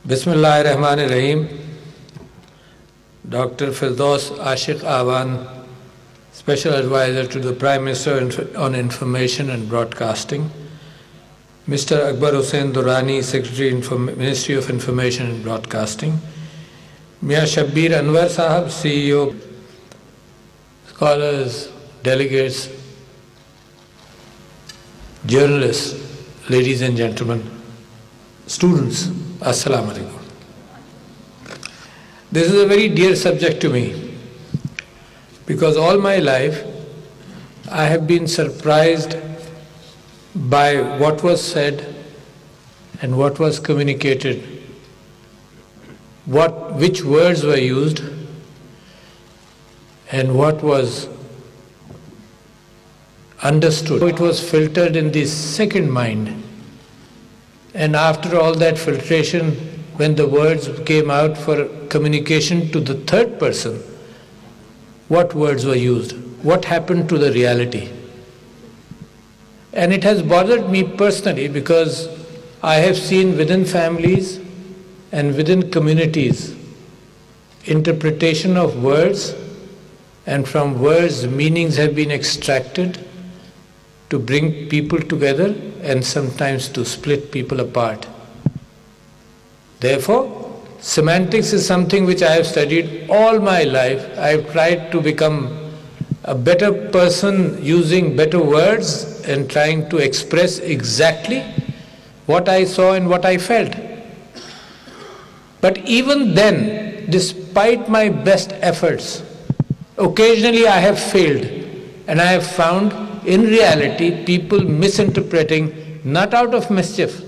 Bismillahirrahmanirrahim. Dr. Firdaus Ashiq Awan, Special Advisor to the Prime Minister on Information and Broadcasting. Mr. Akbar Hussain Durrani, Secretary, Ministry of Information and Broadcasting. Mia Shabbir Anwar Sahab, CEO, scholars, delegates, journalists, ladies and gentlemen, students, Assalamu alaikum. This is a very dear subject to me because all my life I have been surprised by what was said and what was communicated, which words were used and what was understood. It was filtered in the second mind. And after all that filtration, when the words came out for communication to the third person, what words were used? What happened to the reality? And it has bothered me personally because I have seen within families and within communities interpretation of words, and from words meanings have been extracted to bring people together and sometimes to split people apart. Therefore, semantics is something which I have studied all my life. I have tried to become a better person using better words and trying to express exactly what I saw and what I felt. But even then, despite my best efforts, occasionally I have failed, and I have found in reality people misinterpreting, not out of mischief,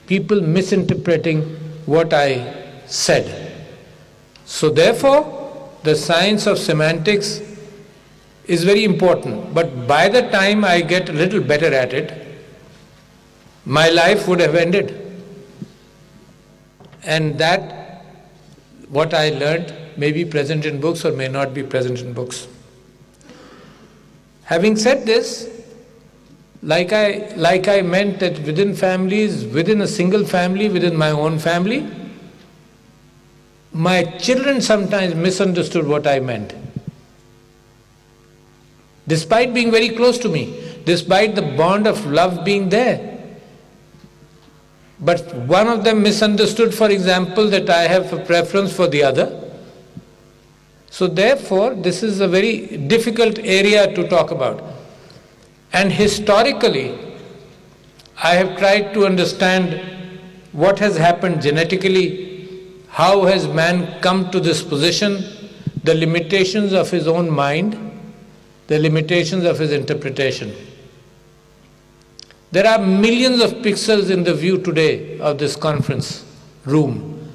people misinterpreting what I said. So therefore, the science of semantics is very important. But by the time I get a little better at it, my life would have ended. And that, what I learned, may be present in books or may not be present in books. Having said this, like I meant that within families, within a single family, within my own family, my children sometimes misunderstood what I meant. Despite being very close to me, despite the bond of love being there. But one of them misunderstood, for example, that I have a preference for the other. So therefore, this is a very difficult area to talk about. And historically, I have tried to understand what has happened genetically, how has man come to this position, the limitations of his own mind, the limitations of his interpretation. There are millions of pixels in the view today of this conference room.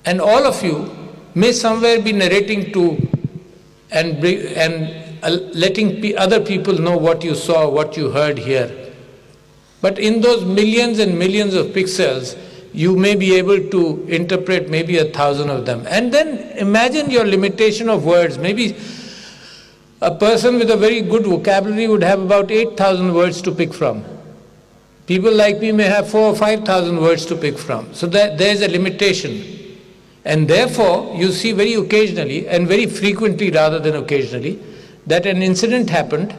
And all of you may somewhere be narrating to and letting other people know what you saw, what you heard here. But in those millions and millions of pixels, you may be able to interpret maybe 1,000 of them. And then imagine your limitation of words. Maybe a person with a very good vocabulary would have about 8,000 words to pick from. People like me may have 4,000 or 5,000 words to pick from. So there is a limitation. And therefore, you see very occasionally, and very frequently rather than occasionally, that an incident happened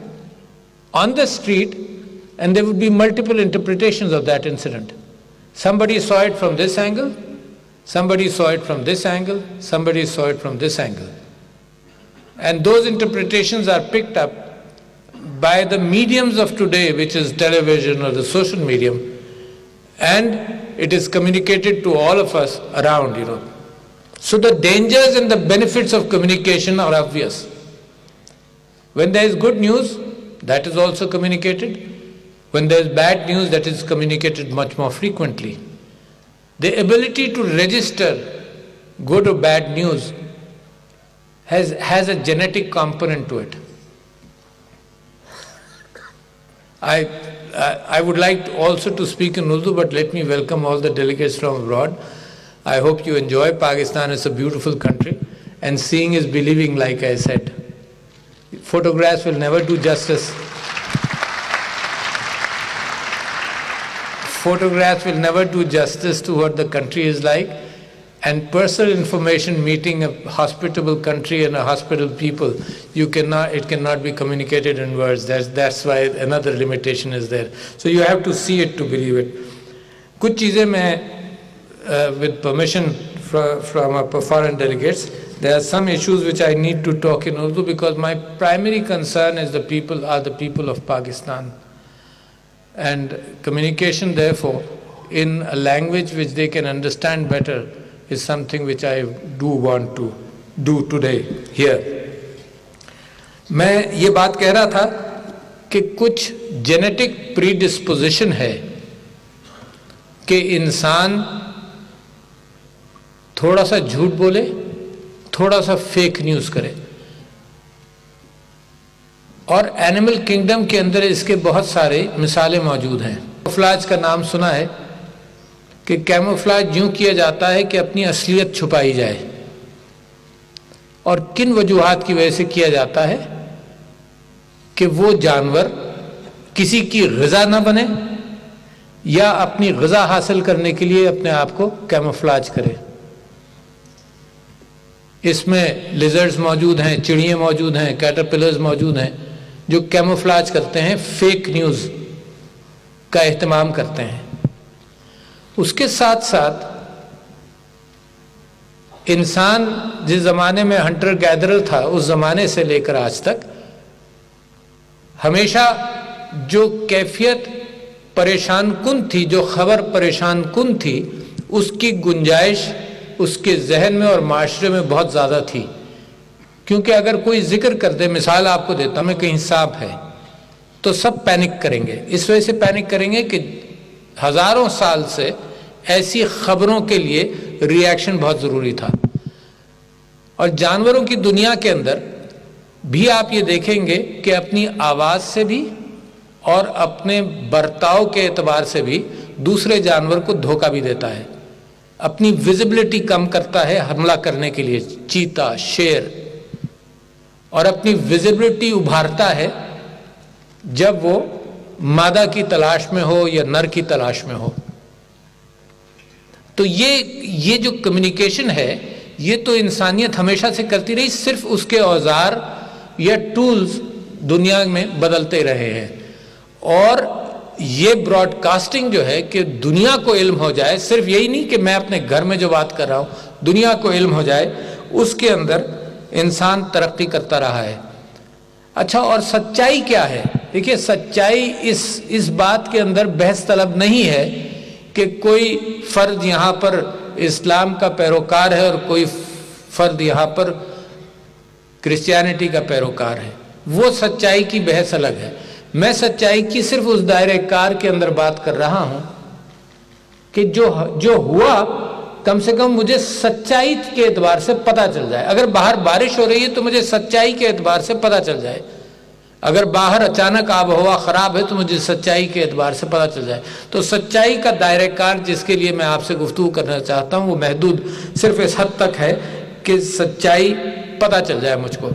on the street and there would be multiple interpretations of that incident. Somebody saw it from this angle, somebody saw it from this angle, somebody saw it from this angle. And those interpretations are picked up by the mediums of today, which is television or the social medium, and it is communicated to all of us around, So the dangers and the benefits of communication are obvious. When there is good news, that is also communicated. When there is bad news, that is communicated much more frequently. The ability to register good or bad news has a genetic component to it. I would like also to speak in Urdu, but let me welcome all the delegates from abroad. I hope you enjoy. Pakistan is a beautiful country, and seeing is believing, like I said. Photographs will never do justice. photographs will never do justice to what the country is like, and personal information meeting a hospitable country and a hospitable people, it cannot be communicated in words. That's why another limitation is there. So you have to see it to believe it. Kuch cheezein mein, with permission from our foreign delegates, there are some issues which I need to talk in Urdu, because my primary concern is the people of Pakistan. And communication, therefore, in a language which they can understand better is something which I do want to do today here. میں یہ بات کہہ رہا تھا کہ کچھ genetic پری disposition ہے کہ انسان تھوڑا سا جھوٹ بولے، تھوڑا سا فیک نیوز کرے، اور اینیمل کنگڈم کے اندر اس کے بہت سارے مثالیں موجود ہیں. کیموفلاج کا نام سنا ہے کہ کیموفلاج یوں کیا جاتا ہے کہ اپنی اصلیت چھپائی جائے، اور کن وجوہات کی وجہ سے کیا جاتا ہے کہ وہ جانور کسی کی غذا نہ بنے یا اپنی غذا حاصل کرنے کے لیے اپنے آپ کو کیموفلاج کرے. اس میں لیزرڈز موجود ہیں، چڑیاں موجود ہیں، کیٹرپلرز موجود ہیں جو کیموفلاج کرتے ہیں، فیک نیوز کا اہتمام کرتے ہیں. اس کے ساتھ ساتھ انسان جس زمانے میں ہنٹر گیدرر تھا، اس زمانے سے لے کر آج تک ہمیشہ جو کیفیت پریشان کن تھی، جو خبر پریشان کن تھی، اس کی گنجائش اس کے ذہن میں اور معاشرے میں بہت زیادہ تھی. کیونکہ اگر کوئی ذکر کر دے، مثال آپ کو دیتا ہوں میں، کہیں سانپ ہے تو سب پینک کریں گے. اس وجہ سے پینک کریں گے کہ ہزاروں سال سے ایسی خبروں کے لیے ری ایکشن بہت ضروری تھا. اور جانوروں کی دنیا کے اندر بھی آپ یہ دیکھیں گے کہ اپنی آواز سے بھی اور اپنے برتاؤ کے اعتبار سے بھی دوسرے جانور کو دھوکہ بھی دیتا ہے، اپنی ویزیبلٹی کم کرتا ہے حملہ کرنے کے لیے. چیتا، شیر، اور اپنی ویزیبلٹی ابھارتا ہے جب وہ مادہ کی تلاش میں ہو یا نر کی تلاش میں ہو. تو یہ جو کمیونیکیشن ہے، یہ تو انسانیت ہمیشہ سے کرتی رہی، صرف اس کے اوزار یا ٹولز دنیا میں بدلتے رہے ہیں. اور یہ براڈ کاسٹنگ جو ہے کہ دنیا کو علم ہو جائے، صرف یہی نہیں کہ میں اپنے گھر میں جو بات کر رہا ہوں دنیا کو علم ہو جائے، اس کے اندر انسان ترقی کرتا رہا ہے. اچھا، اور سچائی کیا ہے؟ دیکھیے، سچائی اس بات کے اندر بحث طلب نہیں ہے کہ کوئی فرد یہاں پر اسلام کا پیروکار ہے اور کوئی فرد یہاں پر کرسچینٹی کا پیروکار ہے. وہ سچائی کی بحث الگ ہے. میں سچائی کی صرف اس دائرہ کار کے اندر بات کر رہا ہوں کہ جو ہوا کم سے کم مجھے سچائی کے اعتبار سے پتہ چل جائے. اگر باہر بارش ہو رہی ہے تو مجھے سچائی کے اعتبار سے پتہ چل جائے. اگر باہر اچانک آب و ہوا خراب ہے تو مجھے سچائی کے اعتبار سے پتہ چل جائے. تو سچائی کا دائرہ کار جس کے لیے میں آپ سے گفتگو کرنا چاہتا ہوں وہ محدود صرف اس حد تک ہے کہ سچائی پتہ چل جائے مجھ کو.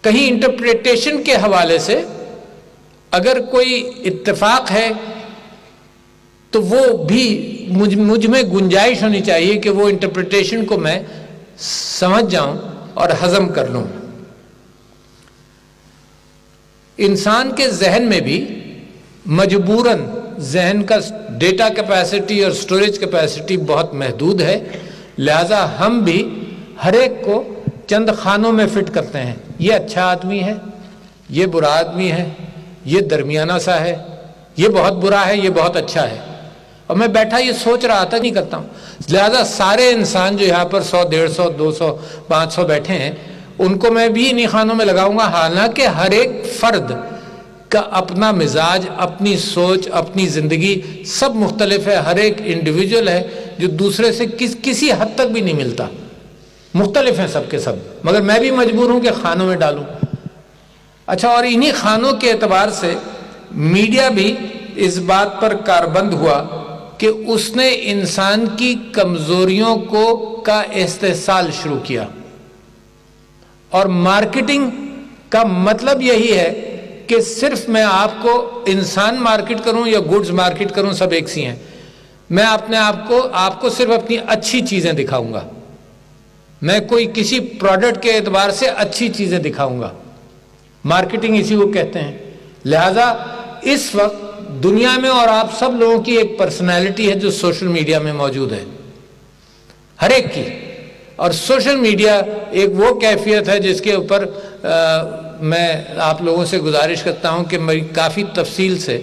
کہیں انٹرپریٹیشن کے حوالے سے اگر کوئی اتفاق ہے تو وہ بھی مجھ میں گنجائش ہونی چاہیے کہ وہ انٹرپریٹیشن کو میں سمجھ جاؤں اور ہضم کر لوں. انسان کے ذہن میں بھی مجبوراً ذہن کا ڈیٹا کیپیسٹی اور سٹوریج کیپیسٹی بہت محدود ہے، لہذا ہم بھی ہر ایک کو چند خانوں میں فٹ کرتے ہیں. یہ اچھا آدمی ہے، یہ برا آدمی ہے، یہ درمیانہ سا ہے، یہ بہت برا ہے، یہ بہت اچھا ہے. اور میں بیٹھا یہ سوچ رہا تھا، نہیں کرتا ہوں. لہذا سارے انسان جو یہاں پر 100 150 200 500 بیٹھے ہیں ان کو میں بھی انہی خانوں میں لگاؤں گا. حالانکہ ہر ایک فرد کا اپنا مزاج، اپنی سوچ، اپنی زندگی سب مختلف ہے. ہر ایک انڈیویجول ہے جو دوسرے سے کسی حد تک بھی نہیں ملتا. مختلف ہیں سب کے سب، مگر میں بھی مجبور ہوں کہ خانوں میں ڈالوں. اچھا، اور انہی خانوں کے اعتبار سے میڈیا بھی اس بات پر کاربند ہوا کہ اس نے انسان کی کمزوریوں کا استحصال شروع کیا. اور مارکیٹنگ کا مطلب یہی ہے کہ صرف میں آپ کو انسان مارکیٹ کروں یا گڈز مارکیٹ کروں سب ایک سی ہیں. میں اپنے آپ کو صرف اپنی اچھی چیزیں دکھاؤں گا. میں کوئی کسی پروڈکٹ کے اعتبار سے اچھی چیزیں دکھاؤں گا. مارکیٹنگ اسی کو کہتے ہیں. لہذا اس وقت دنیا میں اور آپ سب لوگوں کی ایک پرسنالٹی ہے جو سوشل میڈیا میں موجود ہے، ہر ایک کی. اور سوشل میڈیا ایک وہ کیفیت ہے جس کے اوپر میں آپ لوگوں سے گزارش کرتا ہوں کہ میں کافی تفصیل سے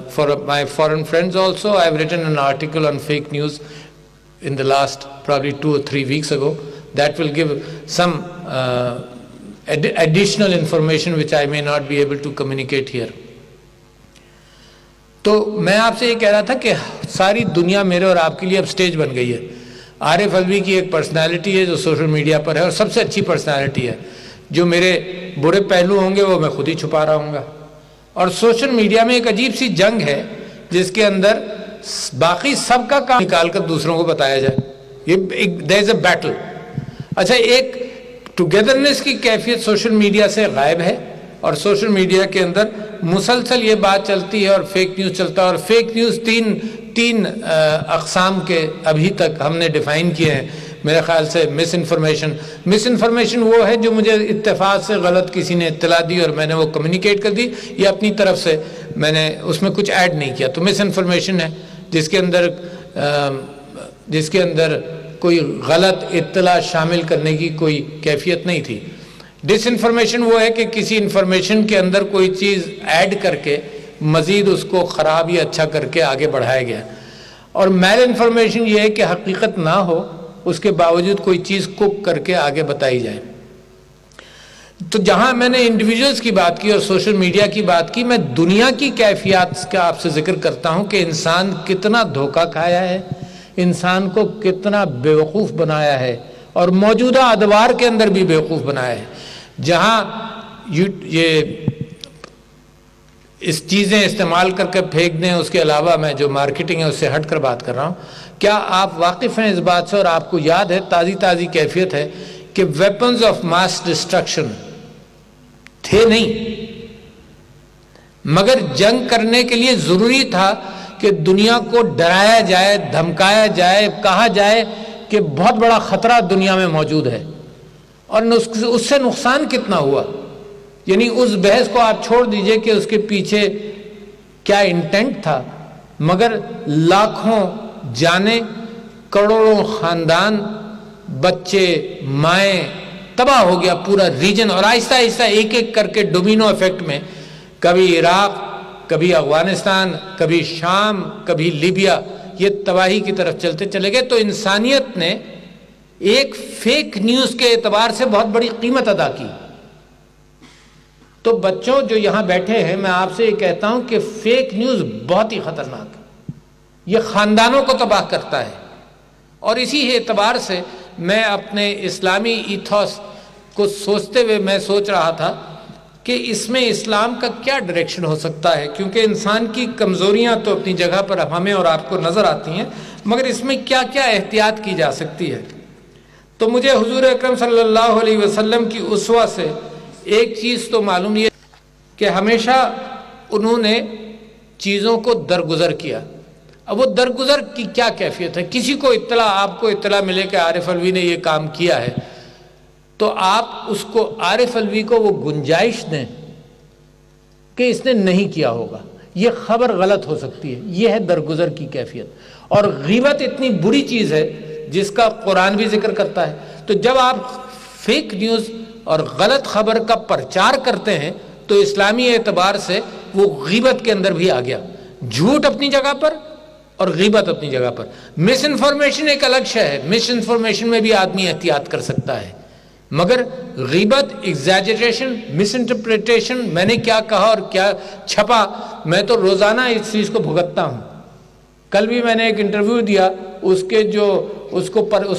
for my foreign friends also I have written an article on fake news in the last probably 2 or 3 weeks ago that will give some additional information which I may not be able to communicate here. تو میں آپ سے یہ کہہ رہا تھا کہ ساری دنیا میرے اور آپ کے لیے اب سٹیج بن گئی ہے. عارف الوی کی ایک پرسنالٹی ہے جو سوشل میڈیا پر ہے اور سب سے اچھی پرسنالٹی ہے. جو میرے برے پہلو ہوں گے وہ میں خود ہی چھپا رہا ہوں گا. اور سوشل میڈیا میں ایک عجیب سی جنگ ہے جس کے اندر باقی سب کا کام نکال کر دوسروں کو بتایا جائے. یہ there is a battle. اچھا، ایک ٹوگیدرنس کی کیفیت سوشل میڈیا سے غائب ہے اور سوشل میڈیا کے اندر مسلسل یہ بات چلتی ہے اور فیک نیوز چلتا ہے. اور فیک نیوز تین اقسام کے ابھی تک ہم نے ڈیفائن کیے ہیں میرے خیال سے. مس انفارمیشن وہ ہے جو مجھے اتفاق سے غلط کسی نے اطلاع دی اور میں نے وہ کمیونیکیٹ کر دی یا اپنی طرف سے میں نے اس میں کچھ ایڈ نہیں کیا. تو مس انفارمیشن ہے جس کے اندر کوئی غلط اطلاع شامل کرنے کی کوئی کیفیت نہیں تھی. ڈس انفارمیشن وہ ہے کہ کسی انفارمیشن کے اندر کوئی چیز ایڈ کر کے مزید اس کو خراب یا اچھا کر کے آگے بڑھایا گیا. اور میل انفارمیشن یہ ہے کہ حقیقت نہ ہو اس کے باوجود کوئی چیز کوک کر کے آگے بتائی جائے. تو جہاں میں نے انڈیویجولز کی بات کی اور سوشل میڈیا کی بات کی، میں دنیا کی کیفیات کا آپ سے ذکر کرتا ہوں کہ انسان کتنا دھوکہ کھایا ہے، انسان کو کتنا بیوقوف بنایا ہے اور موجودہ ادوار کے اندر بھی بیوقوف بنایا ہے. جہاں یہ اس چیزیں استعمال کر کے پھینک دیں، اس کے علاوہ میں جو مارکیٹنگ ہے اس سے ہٹ کر بات کر رہا ہوں. کیا آپ واقف ہیں اس بات سے اور آپ کو یاد ہے تازی کیفیت ہے کہ ویپنز آف ماس ڈسٹرکشن تھے نہیں، مگر جنگ کرنے کے لیے ضروری تھا کہ دنیا کو ڈرایا جائے، دھمکایا جائے، کہا جائے کہ بہت بڑا خطرہ دنیا میں موجود ہے. اور اس سے نقصان کتنا ہوا، یعنی اس بحث کو آپ چھوڑ دیجئے کہ اس کے پیچھے کیا انٹینٹ تھا، مگر لاکھوں جانیں، کروڑوں خاندان، بچے، مائیں، تباہ ہو گیا پورا ریجن. اور آہستہ آہستہ ایک ایک کر کے ڈومینو ایفیکٹ میں کبھی عراق، کبھی افغانستان، کبھی شام، کبھی لیبیا، یہ تباہی کی طرف چلتے چلے گئے. تو انسانیت نے ایک فیک نیوز کے اعتبار سے بہت بڑی قیمت ادا کی. تو بچوں جو یہاں بیٹھے ہیں، میں آپ سے یہ کہتا ہوں کہ فیک نیوز بہت ہی خطرناک ہے. یہ خاندانوں کو تباہ کرتا ہے. اور اسی اعتبار سے میں اپنے اسلامی ایتھوس کو سوچتے ہوئے میں سوچ رہا تھا کہ اس میں اسلام کا کیا ڈائریکشن ہو سکتا ہے، کیونکہ انسان کی کمزوریاں تو اپنی جگہ پر ہمیں اور آپ کو نظر آتی ہیں، مگر اس میں کیا کیا احتیاط کی جا سکتی ہے. تو مجھے حضور اکرم صلی اللہ علیہ وسلم کی اسوہ سے ایک چیز تو معلوم یہ کہ ہمیشہ انہوں نے چیزوں کو درگزر کیا. اب وہ درگزر کی کیا کیفیت ہے؟ کسی کو اطلاع، آپ کو اطلاع ملے کہ عارف الوی نے یہ کام کیا ہے، تو آپ اس کو، عارف الوی کو وہ گنجائش دیں کہ اس نے نہیں کیا ہوگا، یہ خبر غلط ہو سکتی ہے. یہ ہے درگزر کی کیفیت. اور غیبت اتنی بری چیز ہے جس کا قرآن بھی ذکر کرتا ہے. تو جب آپ فیک نیوز اور غلط خبر کا پرچار کرتے ہیں تو اسلامی اعتبار سے وہ غیبت کے اندر بھی آ گیا. جھوٹ اپنی جگہ پر اور غیبت اپنی جگہ پر. مس انفارمیشن ایک الگ شے ہے، مس انفارمیشن میں بھی آدمی احتیاط کر سکتا ہے، مگر غیبت، ایگزیجریشن، مس انٹرپریٹیشن، میں نے کیا کہا اور کیا چھپا، میں تو روزانہ اس چیز کو بھگتتا ہوں. کل بھی میں نے ایک انٹرویو دیا، اس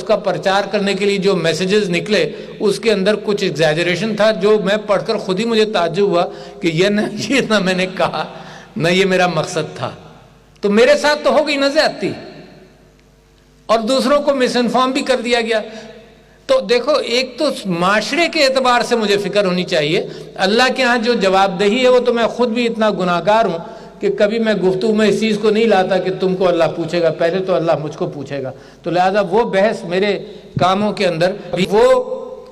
کا پرچار کرنے کے لیے جو میسیجز نکلے اس کے اندر کچھ ایگزیجریشن تھا جو میں پڑھ کر خود ہی مجھے تعجب ہوا کہ یہ نہ میں نے کہا، نہ یہ میرا مقصد تھا. تو میرے ساتھ تو ہو گئی نہ زیادتی، اور دوسروں کو مس انفارم بھی کر دیا گیا. تو دیکھو ایک تو معاشرے کے اعتبار سے مجھے فکر ہونی چاہیے. اللہ کے ہاں جو جواب دہی ہے وہ تو میں خود بھی اتنا گناہ گار ہوں کہ کبھی میں گفتگو میں اس چیز کو نہیں لاتا کہ تم کو اللہ پوچھے گا، پہلے تو اللہ مجھ کو پوچھے گا. تو لہذا وہ بحث میرے کاموں کے اندر، وہ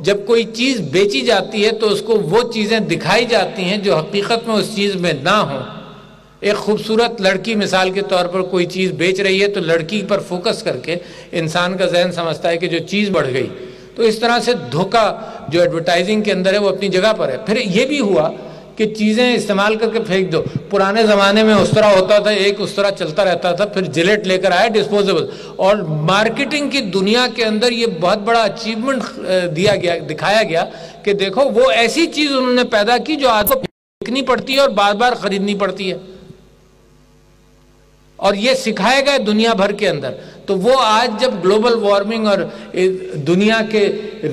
جب کوئی چیز بیچی جاتی ہے تو اس کو وہ چیزیں دکھائی جاتی ہیں جو حقیقت میں اس چیز میں نہ ہوں. ایک خوبصورت لڑکی مثال کے طور پر کوئی چیز بیچ رہی ہے تو لڑکی پر فوکس کر کے انسان کا ذہن سمجھتا ہے کہ جو چیز بڑھ گئی. تو اس طرح سے دھوکہ جو ایڈورٹائزنگ کے اندر ہے وہ اپنی جگہ پر ہے. پھر یہ بھی ہوا کہ چیزیں استعمال کر کے پھینک دو. پرانے زمانے میں اس طرح ہوتا تھا، ایک اس طرح چلتا رہتا تھا، پھر جلیٹ لے کر آیا ڈسپوزیبل. اور مارکیٹنگ کی دنیا کے اندر یہ بہت بڑا اچیومنٹ دکھایا گیا کہ دیکھو وہ ایسی چیز انہوں نے پیدا کی جو آج کو پھینکنی پڑتی ہے اور بار بار خریدنی پڑتی ہے، اور یہ سکھائے گئے دنیا بھر کے اندر. تو وہ آج جب گلوبل وارمنگ اور دنیا کے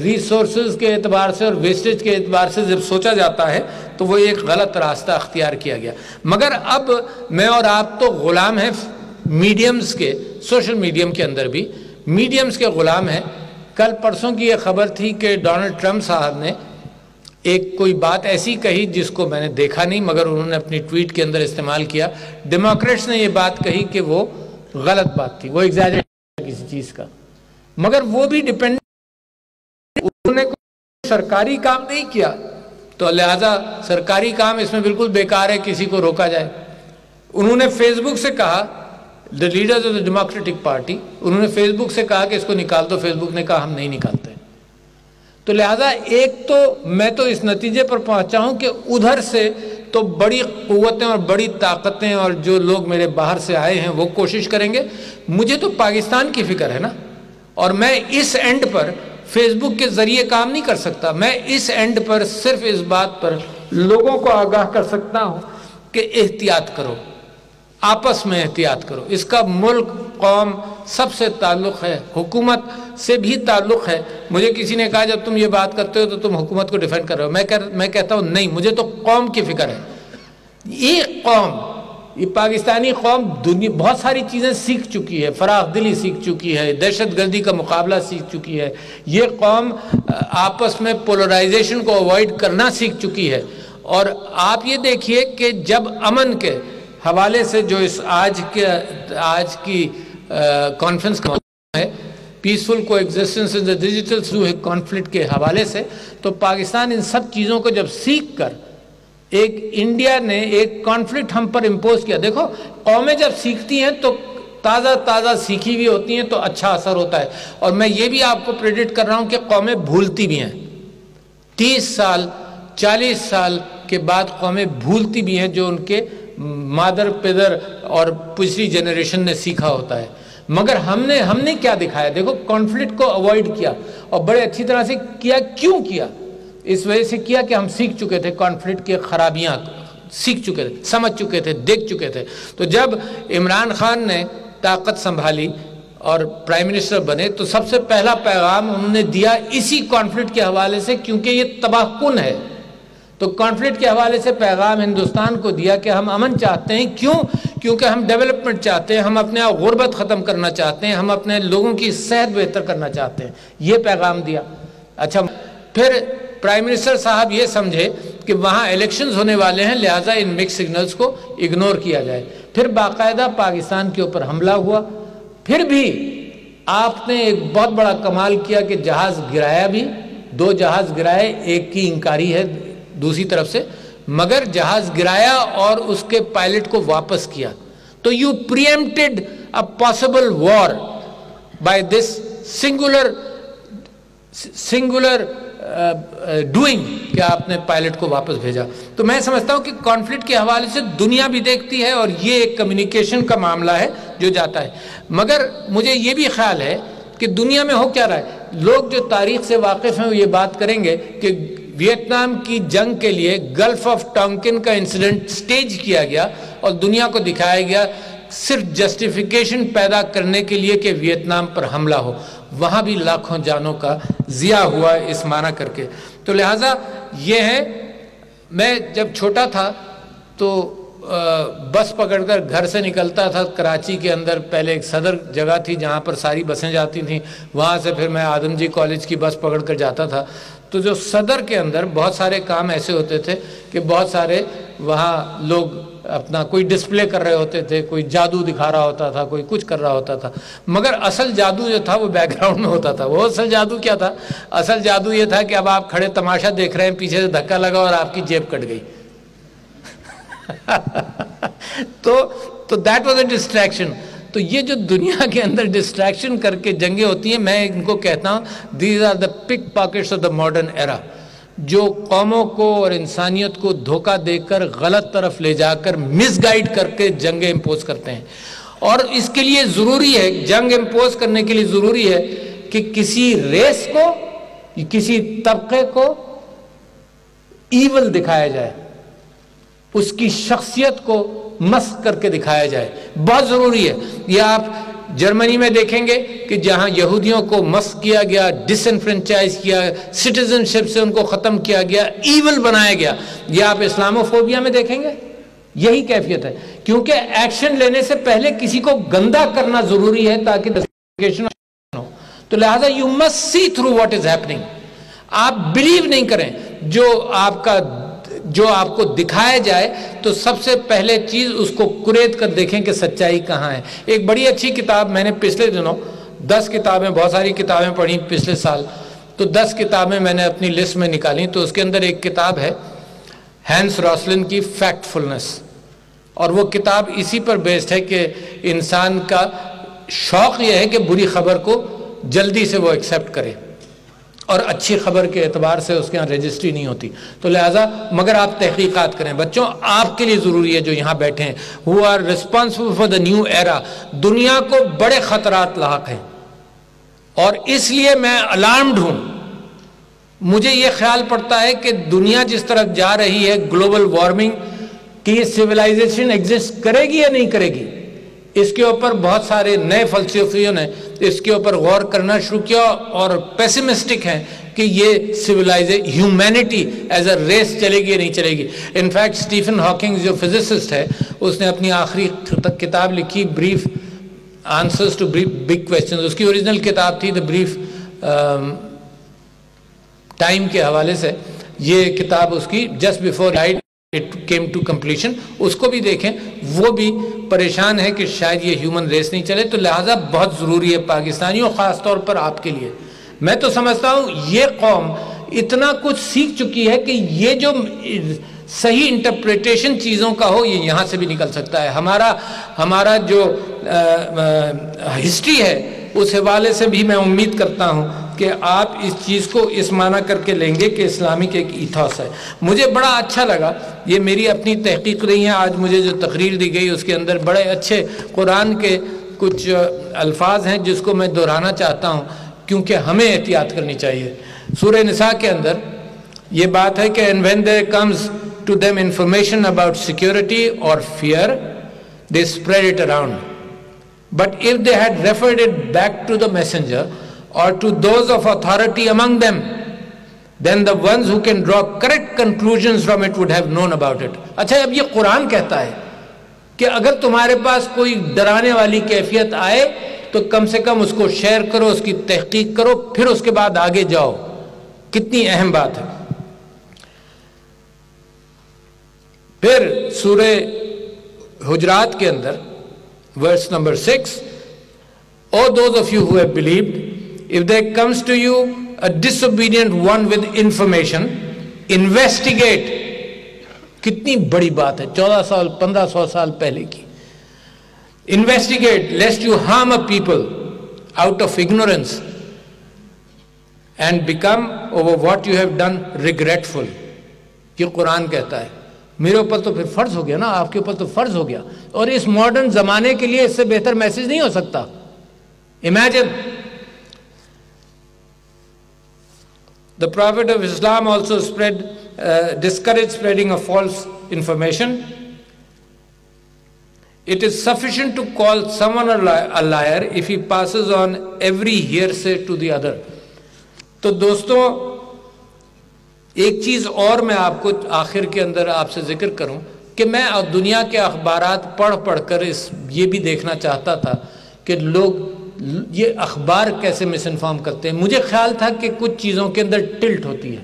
ریسورسز کے اعتبار سے اور ویسٹیج کے اعتبار سے جب سوچا جاتا ہے تو وہ ایک غلط راستہ اختیار کیا گیا. مگر اب میں اور آپ تو غلام ہیں میڈیمز کے، سوشل میڈیم کے اندر بھی میڈیمز کے غلام ہیں. کل پرسوں کی یہ خبر تھی کہ ڈونلڈ ٹرمپ صاحب نے ایک کوئی بات ایسی کہی جس کو میں نے دیکھا نہیں مگر انہوں نے اپنی ٹویٹ کے اندر استعمال کیا. ڈیموکریٹس نے یہ بات کہی کہ وہ غلط بات تھی، وہ ایگزیجریٹ کسی چیز کا، مگر وہ بھی ڈیپینڈ، انہوں نے کوئی سرکاری کام نہیں کیا تو لہذا سرکاری کام اس میں بالکل بیکار ہے، کسی کو روکا جائے. انہوں نے فیس بک سے کہا، the leaders of the democratic party, انہوں نے فیس بک سے کہا کہ اس کو نکال دو. فیس بک نے کہا ہم نہیں نکالتے. تو لہذا ایک تو میں تو اس نتیجے پر پہنچا ہوں کہ ادھر سے تو بڑی قوتیں اور بڑی طاقتیں اور جو لوگ میرے باہر سے آئے ہیں وہ کوشش کریں گے. مجھے تو پاکستان کی فکر ہے نا، اور میں اس اینڈ پر فیس بک کے ذریعے کام نہیں کر سکتا. میں اس اینڈ پر صرف اس بات پر لوگوں کو آگاہ کر سکتا ہوں کہ احتیاط کرو، آپس میں احتیاط کرو. اس کا ملک، قوم سب سے تعلق ہے، حکومت سے بھی تعلق ہے. مجھے کسی نے کہا جب تم یہ بات کرتے ہو تو تم حکومت کو ڈیفینڈ کر رہے ہو. میں کہتا ہوں نہیں، مجھے تو قوم کی فکر ہے. یہ قوم، یہ پاکستانی قوم دنیا بہت ساری چیزیں سیکھ چکی ہے، فراخ دلی سیکھ چکی ہے، دہشت گردی کا مقابلہ سیکھ چکی ہے. یہ قوم آپس میں پولرائزیشن کو اوائڈ کرنا سیکھ چکی ہے. اور آپ یہ دیکھیے کہ جب امن کے حوالے سے جو اس آج کی کانفرنس کا ہے، پیسفل کو existence in the digital conflict کے حوالے سے، تو پاکستان ان سب چیزوں کو جب سیکھ کر ایک انڈیا نے ایک کانفلکٹ ہم پر امپوز کیا. دیکھو قومیں جب سیکھتی ہیں تو تازہ سیکھی بھی ہوتی ہیں تو اچھا اثر ہوتا ہے. اور میں یہ بھی آپ کو پریڈکٹ کر رہا ہوں کہ قومیں بھولتی بھی ہیں. 30 سال 40 سال کے بعد قومیں بھولتی بھی ہیں جو ان کے مادر پدر اور پچھلی جنریشن نے سیکھا ہوتا ہے. مگر ہم نے کیا دکھایا؟ دیکھو کانفلکٹ کو اوائڈ کیا اور بڑے اچھی طرح سے کیا. کیوں کیا؟ اس وجہ سے کیا کہ ہم سیکھ چکے تھے کانفلکٹ کی خرابیاں، سیکھ چکے تھے، سمجھ چکے تھے، دیکھ چکے تھے. تو جب عمران خان نے طاقت سنبھالی اور پرائم منسٹر بنے تو سب سے پہلا پیغام انہوں نے دیا اسی کانفلکٹ کے حوالے سے، کیونکہ یہ تباہ کن ہے. تو کانفلکٹ کے حوالے سے پیغام ہندوستان کو دیا کہ ہم امن چاہتے ہیں. کیونکہ ہم ڈیولپمنٹ چاہتے ہیں، ہم اپنے غربت ختم کرنا چاہتے ہیں، ہم اپنے لوگوں کی صحت بہتر کرنا چاہتے ہیں. یہ پیغام دیا. اچھا، پھر پرائم منسٹر صاحب یہ سمجھے کہ وہاں الیکشنز ہونے والے ہیں، لہٰذا ان مکس سگنلز کو اگنور کیا جائے. پھر باقاعدہ پاکستان کے اوپر حملہ ہوا. پھر بھی آپ نے ایک بہت بڑا کمال کیا کہ جہاز گرایا بھی، 2 جہاز گرائے، ایک کی انکاری ہے دوسری طرف سے، مگر جہاز گرایا اور اس کے پائلٹ کو واپس کیا. تو you preempted a possible war by this singular doing کہ آپ نے پائلٹ کو واپس بھیجا. تو میں سمجھتا ہوں کہ کانفلکٹ کے حوالے سے دنیا بھی دیکھتی ہے اور یہ ایک کمیونیکیشن کا معاملہ ہے جو جاتا ہے. مگر مجھے یہ بھی خیال ہے کہ دنیا میں ہو کیا رہا ہے. لوگ جو تاریخ سے واقف ہیں وہ یہ بات کریں گے کہ ویتنام کی جنگ کے لیے گلف آف ٹانکن کا انسیڈنٹ سٹیج کیا گیا اور دنیا کو دکھایا گیا صرف جسٹیفیکیشن پیدا کرنے کے لیے کہ ویتنام پر حملہ ہو. وہاں بھی لاکھوں جانوں کا ضیاع ہوا اس معنی کر کے. تو لہٰذا یہ ہے، میں جب چھوٹا تھا تو بس پکڑ کر گھر سے نکلتا تھا کراچی کے اندر، پہلے ایک صدر جگہ تھی جہاں پر ساری بسیں جاتی تھیں، وہاں سے پھر میں آدم جی کالج کی بس پکڑ کر جاتا تھا. تو جو صدر کے اندر بہت سارے کام ایسے ہوتے تھے کہ بہت سارے وہاں لوگ اپنا کوئی ڈسپلے کر رہے ہوتے تھے، کوئی جادو دکھا رہا ہوتا تھا، کوئی کچھ کر رہا ہوتا تھا، مگر اصل جادو جو تھا وہ بیک گراؤنڈ میں ہوتا تھا. وہ اصل جادو کیا تھا؟ اصل جادو یہ تھا کہ اب آپ کھڑے تماشا دیکھ رہے ہیں، پیچھے سے دھکا لگا اور آپ کی جیب کٹ گئی. تو دیٹ واز اے ڈسٹریکشن. تو یہ جو دنیا کے اندر ڈسٹریکشن کر کے جنگیں ہوتی ہیں، میں ان کو کہتا ہوں these are the pickpockets of the modern era, جو قوموں کو اور انسانیت کو دھوکہ دے کر غلط طرف لے جا کر مس گائیڈ کر کے جنگیں امپوز کرتے ہیں. اور اس کے لیے ضروری ہے، جنگ امپوز کرنے کے لیے ضروری ہے کہ کسی ریس کو، کسی طبقے کو ایول دکھایا جائے، اس کی شخصیت کو مسخ کر کے دکھایا جائے. بہت ضروری ہے. یہ آپ جرمنی میں دیکھیں گے کہ جہاں یہودیوں کو مسخ کیا گیا، ڈس انفرینچائز کیا، سٹیزن شپ سے ان کو ختم کیا گیا، ایول بنایا گیا. یہ آپ اسلاموفوبیا میں دیکھیں گے، یہی کیفیت ہے. کیونکہ ایکشن لینے سے پہلے کسی کو گندا کرنا ضروری ہے تاکہ جسٹیفیکیشن ہو. تو لہذا you must see through what is happening. آپ بلیو نہیں کریں جو آپ کو دکھایا جائے، تو سب سے پہلے چیز اس کو قرید کر دیکھیں کہ سچائی کہاں ہے. ایک بڑی اچھی کتاب میں نے پچھلے دنوں 10 کتابیں، بہت ساری کتابیں پڑھی پچھلے سال، تو 10 کتابیں میں نے اپنی لسٹ میں نکالی. تو اس کے اندر ایک کتاب ہے ہینس روسلن کی فیکٹ فلنس، اور وہ کتاب اسی پر بیسڈ ہے کہ انسان کا شوق یہ ہے کہ بری خبر کو جلدی سے وہ ایکسیپٹ کرے، اور اچھی خبر کے اعتبار سے اس کے یہاں رجسٹری نہیں ہوتی. تو لہٰذا مگر آپ تحقیقات کریں. بچوں، آپ کے لیے ضروری ہے جو یہاں بیٹھے ہیں، who are responsible for the new era. دنیا کو بڑے خطرات لاحق ہیں، اور اس لیے میں الارمڈ ہوں. مجھے یہ خیال پڑتا ہے کہ دنیا جس طرف جا رہی ہے، گلوبل وارمنگ، کہ یہ سویلائزیشن ایگزسٹ کرے گی یا نہیں کرے گی، اس کے اوپر بہت سارے نئے فلسفیوں نے اس کے اوپر غور کرنا شروع کیا، اور پیسمسٹک ہیں کہ یہ ہیومینٹی ایز اے ریس چلے گی یا نہیں چلے گی. انفیکٹ اسٹیفن ہاکنگ جو فزسسٹ ہے، اس نے اپنی آخری کتاب لکھی brief answers to big questions. اس کی اوریجنل کتاب تھی دا بریف ٹائم کے حوالے سے. یہ کتاب اس کی just before died it came to completion. اس کو بھی دیکھیں. وہ بھی پریشان ہے کہ شاید یہ ہیومن ریس نہیں چلے. تو لہٰذا بہت ضروری ہے پاکستانیوں، خاص طور پر آپ کے لیے. میں تو سمجھتا ہوں یہ قوم اتنا کچھ سیکھ چکی ہے کہ یہ جو صحیح انٹرپریٹیشن چیزوں کا ہو، یہ یہاں سے بھی نکل سکتا ہے. ہمارا جو ہسٹری ہے، اس حوالے سے بھی میں امید کرتا ہوں کہ آپ اس چیز کو اس معنی کر کے لیں گے کہ اسلامک ایک ایتھوس ہے. مجھے بڑا اچھا لگا، یہ میری اپنی تحقیق رہی ہے. آج مجھے جو تقریر دی گئی اس کے اندر بڑے اچھے قرآن کے کچھ الفاظ ہیں جس کو میں دہرانا چاہتا ہوں، کیونکہ ہمیں احتیاط کرنی چاہیے. سورہ نساء کے اندر یہ بات ہے کہ and when there comes to them information about security or fear, they spread it around. But if they had referred it back to the messenger or to those of authority among them, then the ones who can draw correct conclusions from it would have known about it. اچھا، اب یہ قرآن کہتا ہے کہ اگر تمہارے پاس کوئی ڈرانے والی کیفیت آئے تو کم سے کم اس کو شیئر کرو، اس کی تحقیق کرو، پھر اس کے بعد آگے جاؤ. کتنی اہم بات ہے. پھر سورہ حجرات کے اندر verse number 6, O those of you who have believed, if there comes to you a disobedient one with information, investigate. کتنی بڑی بات ہے، 1400-1500 سال پہلے کی. Investigate lest you harm a people out of ignorance and become over what you have done regretful. یہ قرآن کہتا ہے. میرے اوپر تو پھر فرض ہو گیا نا، آپ کے اوپر تو فرض ہو گیا. اور اس ماڈرن زمانے کے لیے اس سے بہتر میسج نہیں ہو سکتا. Imagine. The Prophet of Islam also discouraged spreading of false information. It is sufficient to call someone a liar if he passes on every hearsay to the other. تو دوستوں، ایک چیز اور میں آپ کو آخر کے اندر آپ سے ذکر کروں کہ میں دنیا کے اخبارات پڑھ کر یہ بھی دیکھنا چاہتا تھا کہ لوگ یہ اخبار کیسے مس انفارم کرتے ہیں. مجھے خیال تھا کہ کچھ چیزوں کے اندر ٹلٹ ہوتی ہے،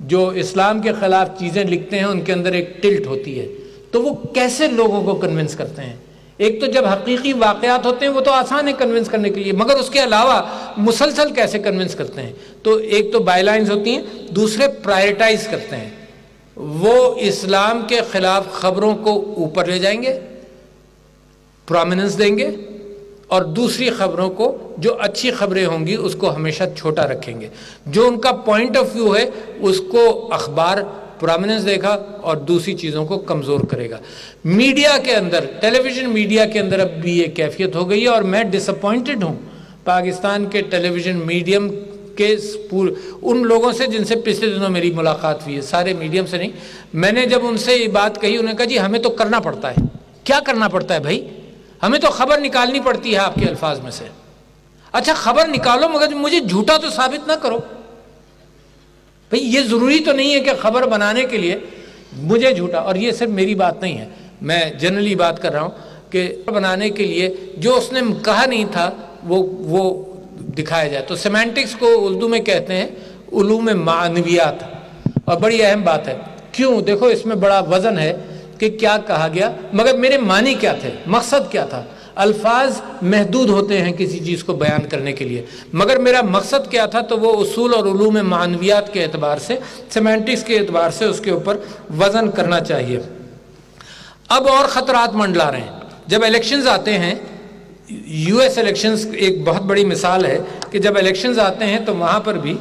جو اسلام کے خلاف چیزیں لکھتے ہیں ان کے اندر ایک ٹلٹ ہوتی ہے، تو وہ کیسے لوگوں کو کنونس کرتے ہیں. ایک تو جب حقیقی واقعات ہوتے ہیں وہ تو آسان ہے کنونس کرنے کے لیے، مگر اس کے علاوہ مسلسل کیسے کنونس کرتے ہیں. تو ایک تو بائی لائنز ہوتی ہیں، دوسرے پرائرٹائز کرتے ہیں. وہ اسلام کے خلاف خبروں کو اوپر لے جائیں گے، پرومیننس دیں گے، اور دوسری خبروں کو جو اچھی خبریں ہوں گی اس کو ہمیشہ چھوٹا رکھیں گے. جو ان کا پوائنٹ آف ویو ہے اس کو اخبار پرومیننس دے گا اور دوسری چیزوں کو کمزور کرے گا. میڈیا کے اندر، ٹیلی ویژن میڈیا کے اندر اب بھی یہ کیفیت ہو گئی ہے، اور میں ڈس اپوائنٹڈ ہوں پاکستان کے ٹیلی ویژن میڈیم کے ان لوگوں سے جن سے پچھلے دنوں میری ملاقات ہوئی ہے، سارے میڈیم سے نہیں. میں نے جب ان سے یہ بات کہی، انہوں نے کہا جی ہمیں تو کرنا پڑتا ہے. کیا کرنا پڑتا ہے بھائی؟ ہمیں تو خبر نکالنی پڑتی ہے آپ کے الفاظ میں سے. اچھا خبر نکالو مگر مجھے جھوٹا تو ثابت نہ کرو. بھئی یہ ضروری تو نہیں ہے کہ خبر بنانے کے لیے مجھے جھوٹا، اور یہ صرف میری بات نہیں ہے، میں جنرلی بات کر رہا ہوں کہ بنانے کے لیے جو اس نے کہا نہیں تھا وہ دکھایا جائے. تو سیمینٹکس کو اردو میں کہتے ہیں علوم معنویات، اور بڑی اہم بات ہے. کیوں؟ دیکھو اس میں بڑا وزن ہے کہ کیا کہا گیا، مگر میرے معنی کیا تھے، مقصد کیا تھا. الفاظ محدود ہوتے ہیں کسی چیز کو بیان کرنے کے لیے، مگر میرا مقصد کیا تھا، تو وہ اصول اور علوم معنویات کے اعتبار سے، سیمینٹکس کے اعتبار سے اس کے اوپر وزن کرنا چاہیے. اب اور خطرات منڈلا رہے ہیں. جب الیکشنز آتے ہیں، یو ایس الیکشنز ایک بہت بڑی مثال ہے کہ جب الیکشنز آتے ہیں تو وہاں پر بھی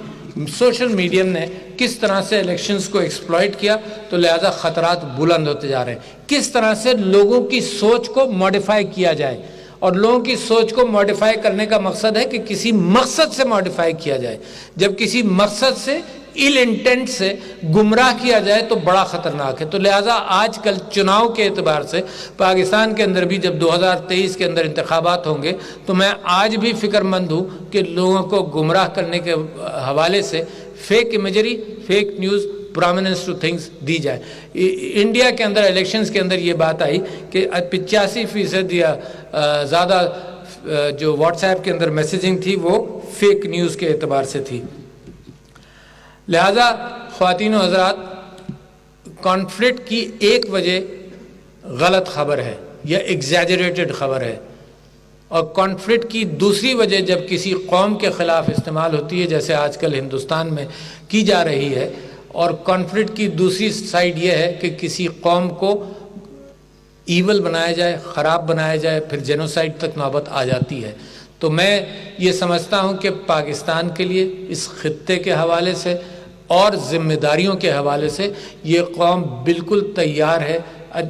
سوشل میڈیا نے کس طرح سے الیکشنز کو ایکسپلائٹ کیا، تو لہذا خطرات بلند ہوتے جا رہے ہیں. کس طرح سے لوگوں کی سوچ کو موڈیفائی کیا جائے، اور لوگوں کی سوچ کو موڈیفائی کرنے کا مقصد ہے کہ کسی مقصد سے موڈیفائی کیا جائے. جب کسی مقصد سے، ایل انٹینٹ سے گمراہ کیا جائے تو بڑا خطرناک ہے. تو لہٰذا آج کل چناؤ کے اعتبار سے پاکستان کے اندر بھی جب 2023 کے اندر انتخابات ہوں گے تو میں آج بھی فکر مند ہوں کہ لوگوں کو گمراہ کرنے کے حوالے سے fake imagery, fake news, prominence two things the جائے. انڈیا کے اندر الیکشنز کے اندر یہ بات آئی کہ 85% یا زیادہ جو واٹس ایپ کے اندر میسیجنگ تھی وہ فیک نیوز کے اعتبار سے تھی. لہذا خواتین و حضرات، کانفلکٹ کی ایک وجہ غلط خبر ہے یا ایگزیجریٹڈ خبر ہے، اور کانفلکٹ کی دوسری وجہ جب کسی قوم کے خلاف استعمال ہوتی ہے، جیسے آج کل ہندوستان میں کی جا رہی ہے. اور کانفلکٹ کی دوسری سائیڈ یہ ہے کہ کسی قوم کو ایول بنایا جائے، خراب بنایا جائے، پھر جینوسائیڈ تک نوبت آ جاتی ہے. تو میں یہ سمجھتا ہوں کہ پاکستان کے لیے اس خطے کے حوالے سے اور ذمہ داریوں کے حوالے سے یہ قوم بالکل تیار ہے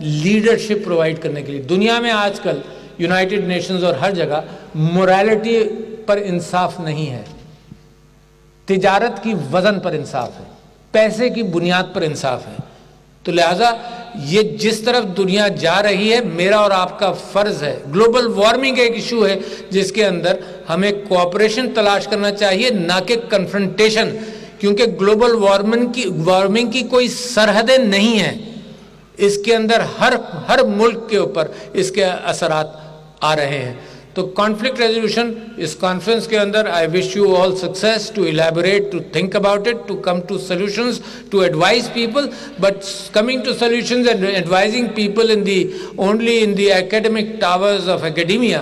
لیڈرشپ پرووائڈ کرنے کے لیے. دنیا میں آج کل یونائٹڈ نیشنز اور ہر جگہ موریلٹی پر انصاف نہیں ہے، تجارت کی وزن پر انصاف ہے، پیسے کی بنیاد پر انصاف ہے. تو لہٰذا یہ جس طرف دنیا جا رہی ہے، میرا اور آپ کا فرض ہے. گلوبل وارمنگ ایک ایشو ہے جس کے اندر ہمیں کوآپریشن تلاش کرنا چاہیے، نہ کہ کنفرنٹیشن، کیونکہ گلوبل وارمنگ کی کوئی سرحدیں نہیں ہیں. اس کے اندر ہر ملک کے اوپر اس کے اثرات آ رہے ہیں. تو کانفلکٹ ریزولوشن اس کانفرنس کے اندر I wish you all success to elaborate, to think about it, to come to solutions, to advise people. But coming to solutions and advising people only in the academic towers of academia,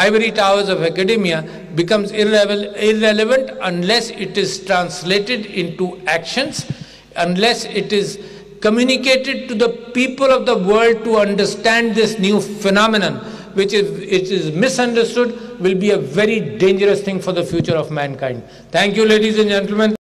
ivory towers of academia, becomes irrelevant unless it is translated into actions, unless it is communicated to the people of the world to understand this new phenomenon, which it is misunderstood, will be a very dangerous thing for the future of mankind. Thank you, ladies and gentlemen.